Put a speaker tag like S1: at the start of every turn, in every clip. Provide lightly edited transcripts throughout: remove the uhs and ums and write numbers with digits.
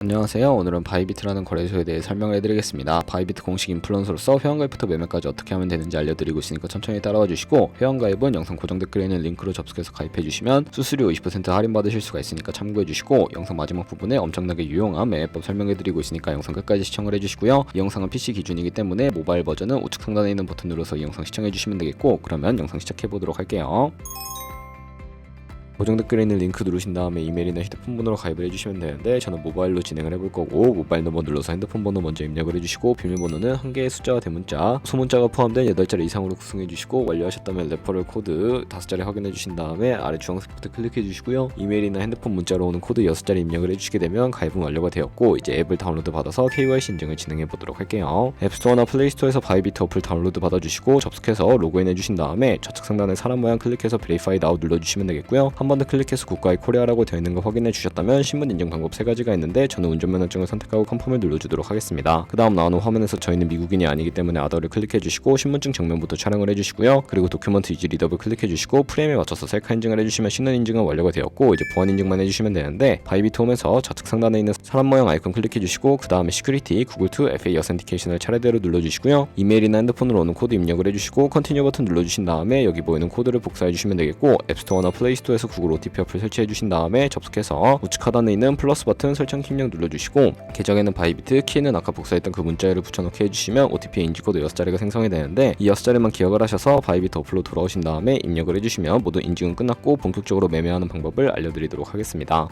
S1: 안녕하세요. 오늘은 바이비트라는 거래소에 대해 설명을 해드리겠습니다. 바이비트 공식 인플루언서로서 회원가입부터 매매까지 어떻게 하면 되는지 알려드리고 있으니까 천천히 따라와 주시고, 회원가입은 영상 고정 댓글에 있는 링크로 접속해서 가입해주시면 수수료 20% 할인받으실 수가 있으니까 참고해주시고, 영상 마지막 부분에 엄청나게 유용한 매매법 설명해드리고 있으니까 영상 끝까지 시청을 해주시고요. 이 영상은 PC 기준이기 때문에 모바일 버전은 우측 상단에 있는 버튼 눌러서 이 영상 시청해주시면 되겠고, 그러면 영상 시작해보도록 할게요. 고정 댓글에 있는 링크 누르신 다음에 이메일이나 휴대폰 번호로 가입을 해주시면 되는데, 저는 모바일로 진행을 해볼 거고, 모바일 넘버 눌러서 핸드폰 번호 먼저 입력을 해주시고, 비밀번호는 한 개의 숫자와 대문자, 소문자가 포함된 8자리 이상으로 구성해주시고, 완료하셨다면 레퍼럴 코드 5자리 확인해주신 다음에 아래 주황색 버튼 클릭해주시고요. 이메일이나 핸드폰 문자로 오는 코드 6자리 입력을 해주시게 되면 가입은 완료가 되었고, 이제 앱을 다운로드 받아서 KYC 인증을 진행해보도록 할게요. 앱스토어나 플레이스토어에서 바이비트 어플 다운로드 받아주시고, 접속해서 로그인 해주신 다음에 좌측 상단에 사람 모양 클릭해서 Verify Now 눌러주시면 되겠고요. 한 번 더 클릭해서 국가의 코리아라고 되어 있는 거 확인해 주셨다면 신분 인증 방법 3가지가 있는데, 저는 운전면허증을 선택하고 컨펌을 눌러주도록 하겠습니다. 그 다음 나오는 화면에서 저희는 미국인이 아니기 때문에 아더를 클릭해 주시고, 신분증 정면부터 촬영을 해주시고요. 그리고 도큐먼트 이지 리더블 클릭해 주시고, 프레임에 맞춰서 셀카 인증을 해주시면 신원 인증은 완료가 되었고, 이제 보안 인증만 해주시면 되는데, 바이비트 홈에서 좌측 상단에 있는 사람 모양 아이콘 클릭해 주시고, 그 다음에 시큐리티 구글 투 FA 어센티케이션을 차례대로 눌러주시고요. 이메일이나 핸드폰으로 오는 코드 입력을 해주시고, 컨티뉴 버튼 눌러주신 다음에 여기 보이는 코드를 복사해 주시면 되겠고, 앱스토어나 플레이스토어에서 구글 OTP 어플 설치해 주신 다음에 접속해서 우측 하단에 있는 플러스 버튼 설정 입력 눌러주시고, 계정에는 바이비트, 키는 아까 복사했던 그 문자열을 붙여넣기 해주시면 OTP 인지코드 6자리가 생성이 되는데, 이 6자리만 기억을 하셔서 바이비트 어플로 돌아오신 다음에 입력을 해주시면 모두 인증은 끝났고 본격적으로 매매하는 방법을 알려드리도록 하겠습니다.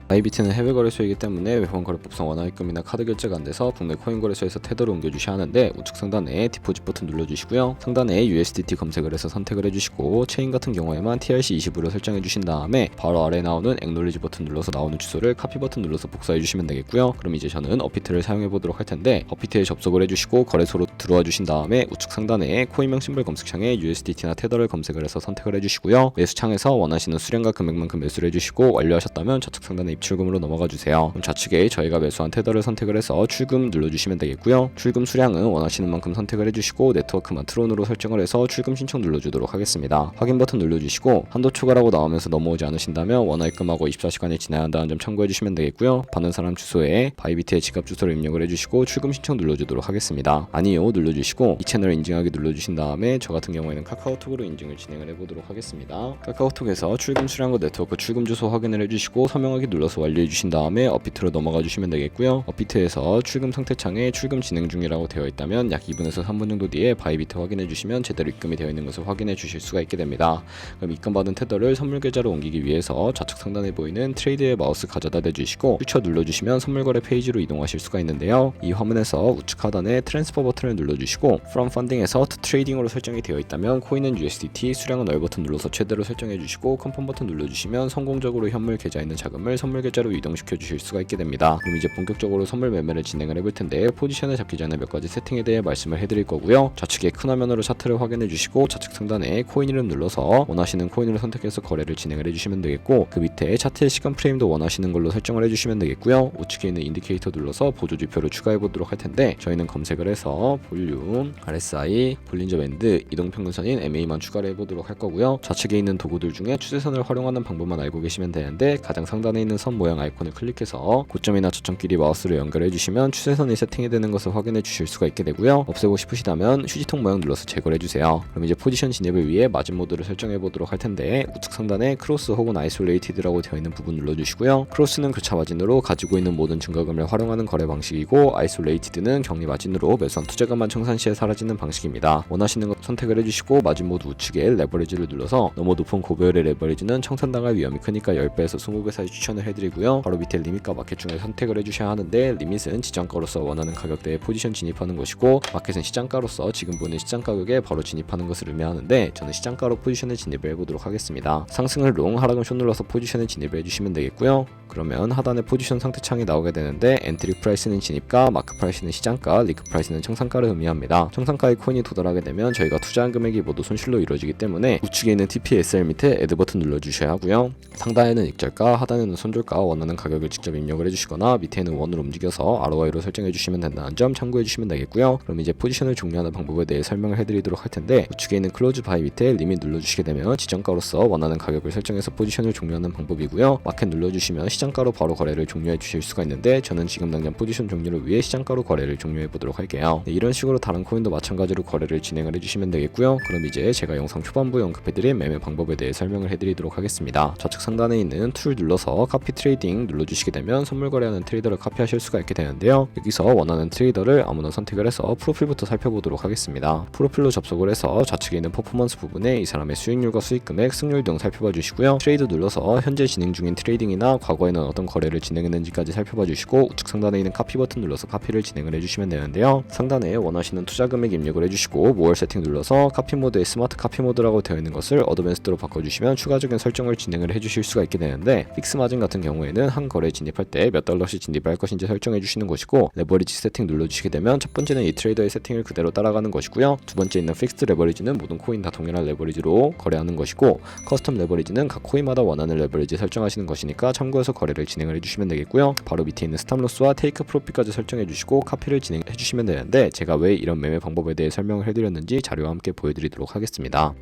S1: 바이비트는 해외 거래소이기 때문에 외환 거래법상 원화입금이나 카드 결제가 안돼서 국내 코인 거래소에서 테더를 옮겨주셔야 하는데, 우측 상단에 디포짓 버튼 눌러주시고요. 상단에 USDT 검색을 해서 선택을 해주시고, 체인 같은 경우에만 TRC20으로 설정해주신 다음에 바로 아래 나오는 액놀리지 버튼 눌러서 나오는 주소를 카피 버튼 눌러서 복사해주시면 되겠고요. 그럼 이제 저는 어피트를 사용해보도록 할 텐데, 어피트에 접속을 해주시고 거래소로 들어와 주신 다음에 우측 상단에 코인명 심벌 검색창에 USDT나 테더를 검색을 해서 선택을 해주시고요. 매수창에서 원하시는 수량과 금액만큼 매수를 해주시고, 완료하셨다면 좌측 상단에 입출금으로 넘어가 주세요. 그럼 좌측에 저희가 매수한 테더를 선택을 해서 출금 눌러주시면 되겠고요. 출금 수량은 원하시는 만큼 선택을 해주시고, 네트워크만 트론으로 설정을 해서 출금 신청 눌러주도록 하겠습니다. 확인 버튼 눌러주시고, 한도 초과라고 나오면서 넘어오지 않으신다면 원화입금하고 24시간이 지나야 한다는 점 참고해 주시면 되겠고요. 받는 사람 주소에 바이비트의 지갑 주소를 입력을 해주시고 출금 신청 눌러주도록 하겠습니다. 아니요 눌러주시고, 이 채널을 인증하기 눌러주신 다음에 저 같은 경우에는 카카오톡으로 인증을 진행을 해보도록 하겠습니다. 카카오톡에서 출금 수량과 네트워크 출금 주소 확인을 해주시고, 서명하기 눌러서 완료해 주신 다음에 어피트로 넘어가 주시면 되겠고요. 어피트에서 출금 상태창에 출금 진행 중이라고 되어 있다면 약 2분에서 3분 정도 뒤에 바이비트 확인해 주시면 제대로 입금이 되어 있는 것을 확인해 주실 수가 있게 됩니다. 그럼 입금받은 테더를 선물 계좌로 옮기기 위해서 좌측 상단에 보이는 트레이드의 마우스 가져다 대주시고 퓨처 눌러주시면 선물 거래 페이지로 이동하실 수가 있는데요. 이 화면에서 우측 하단에 트랜스퍼 버튼을 눌러주시고, From Funding에서 To Trading으로 설정이 되어 있다면 코인은 USDT, 수량은 얼 버튼 눌러서 최대로 설정해 주시고, 컨펌 버튼 눌러주시면 성공적으로 현물 계좌에 있는 자금을 선물 계좌로 이동시켜 주실 수가 있게 됩니다. 그럼 이제 본격적으로 선물 매매를 진행을 해볼 텐데, 포지션을 잡기 전에 몇 가지 세팅에 대해 말씀을 해드릴 거고요. 좌측에 큰 화면으로 차트를 확인해 주시고, 좌측 상단에 코인 이름 눌러서 원하시는 코인을 선택해서 거래를 진행을 해주시면 되겠고, 그 밑에 차트의 시간 프레임도 원하시는 걸로 설정을 해주시면 되겠고요. 우측에 있는 인디케이터 눌러서 보조 지표를 추가해 보도록 할 텐데, 저희는 검색을 해서 볼륨, RSI, 볼린저 밴드, 이동평균선인 MA만 추가를 해보도록 할 거고요. 좌측에 있는 도구들 중에 추세선을 활용하는 방법만 알고 계시면 되는데, 가장 상단에 있는 선 모양 아이콘을 클릭해서 고점이나 저점끼리 마우스로 연결해 주시면 추세선이 세팅이 되는 것을 확인해 주실 수가 있게 되고요. 없애고 싶으시다면 휴지통 모양 눌러서 제거를 해주세요. 그럼 이제 포지션 진입을 위해 마진 모드를 설정해 보도록 할 텐데, 우측 상단에 크로스 혹은 아이솔레이티드라고 되어 있는 부분 눌러주시고요. 크로스는 교차 마진으로 가지고 있는 모든 증가금을 활용하는 거래 방식이고, 아이솔레이티드는 격리 마진으로 매수한 투자금만 청산 시에 사라지는 방식입니다. 원하시는 것 선택을 해주시고, 마진 모드 우측에 레버리지를 눌러서 너무 높은 고배율의 레버리지는 청산당할 위험이 크니까 10배에서 20배 사이 추천을 해드리고요. 바로 밑에 리밋과 마켓 중에 선택을 해주셔야 하는데, 리밋은 지정가로서 원하는 가격대에 포지션 진입하는 것이고, 마켓은 시장가로서 지금 보는 시장 가격에 바로 진입하는 것을 의미하는데, 저는 시장가로 포지션에 진입을 해보도록 하겠습니다. 상승을 롱, 하락은 숏 눌러서 포지션에 진입을 해주시면 되겠고요. 그러면 하단에 포지션 상태 창이 나오게 되는데, 엔트리 프라이스는 진입가, 마크 프라이스는 시장가, 리크 프라이스는 청산가를 의미합니다. 청산가의 코인이 도달하게 되면 저희가 투자한 금액이 모두 손실로 이루어지기 때문에 우측에 있는 TP SL 밑에 애드 버튼 눌러주셔야 하고요. 상단에는 익절가, 하단에는 손절 해줄까 원하는 가격을 직접 입력을 해주시거나 밑에 있는 원을 움직여서 ROI로 설정해 주시면 된다는 점 참고해 주시면 되겠고요. 그럼 이제 포지션을 종료하는 방법에 대해 설명을 해드리도록 할 텐데, 우측에 있는 클로즈 바이 밑에 리밋 눌러주시게 되면 지정가로서 원하는 가격을 설정해서 포지션을 종료하는 방법이고요. 마켓 눌러주시면 시장가로 바로 거래를 종료해 주실 수가 있는데, 저는 지금 당장 포지션 종료를 위해 시장가로 거래를 종료해 보도록 할게요. 네, 이런 식으로 다른 코인도 마찬가지로 거래를 진행을 해주시면 되겠고요. 그럼 이제 제가 영상 초반부에 언급해드린 매매 방법에 대해 설명을 해드리도록 하겠습니다. 좌측 상단에 있는 툴 눌러서 카피 트레이딩 눌러주시게 되면 선물 거래하는 트레이더를 카피하실 수가 있게 되는데요. 여기서 원하는 트레이더를 아무나 선택을 해서 프로필부터 살펴보도록 하겠습니다. 프로필로 접속을 해서 좌측에 있는 퍼포먼스 부분에 이 사람의 수익률과 수익금액, 승률 등 살펴봐 주시고요. 트레이드 눌러서 현재 진행 중인 트레이딩이나 과거에는 어떤 거래를 진행했는지까지 살펴봐 주시고, 우측 상단에 있는 카피 버튼 눌러서 카피를 진행을 해주시면 되는데요. 상단에 원하시는 투자 금액 입력을 해주시고 모월 세팅 눌러서 카피 모드에 스마트 카피 모드라고 되어 있는 것을 어드밴스드로 바꿔주시면 추가적인 설정을 진행을 해주실 수가 있게 되는데, 픽스 마진 같은 경우에는 한 거래에 진입할 때 몇 달러씩 진입할 것인지 설정해 주시는 것이고, 레버리지 세팅 눌러주시게 되면 첫 번째는 이 트레이더의 세팅을 그대로 따라가는 것이고요. 두 번째 있는 픽스드 레버리지는 모든 코인 다 동일한 레버리지로 거래하는 것이고, 커스텀 레버리지는 각 코인마다 원하는 레버리지 설정하시는 것이니까 참고해서 거래를 진행을 해주시면 되겠고요. 바로 밑에 있는 스탑로스와 테이크 프로핏까지 설정해 주시고 카피를 진행해 주시면 되는데, 제가 왜 이런 매매 방법에 대해 설명을 해드렸는지 자료와 함께 보여드리도록 하겠습니다.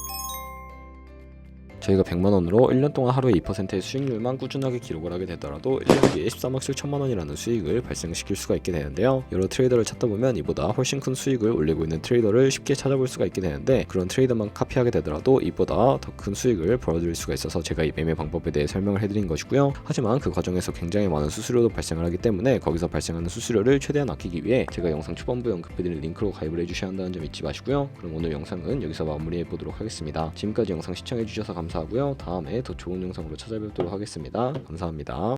S1: 저희가 100만원으로 1년 동안 하루에 2%의 수익률만 꾸준하게 기록을 하게 되더라도 1년 뒤에 13억 7천만원이라는 수익을 발생시킬 수가 있게 되는데요. 여러 트레이더를 찾다 보면 이보다 훨씬 큰 수익을 올리고 있는 트레이더를 쉽게 찾아볼 수가 있게 되는데, 그런 트레이더만 카피하게 되더라도 이보다 더 큰 수익을 벌어들일 수가 있어서 제가 이 매매 방법에 대해 설명을 해드린 것이고요. 하지만 그 과정에서 굉장히 많은 수수료도 발생을 하기 때문에 거기서 발생하는 수수료를 최대한 아끼기 위해 제가 영상 초반부에 언급해드린 링크로 가입을 해주셔야 한다는 점 잊지 마시고요. 그럼 오늘 영상은 여기서 마무리해 보도록 하겠습니다. 지금까지 영상 시청해주셔서 감사합니다. 하고요. 다음에 더 좋은 영상으로 찾아뵙도록 하겠습니다. 감사합니다.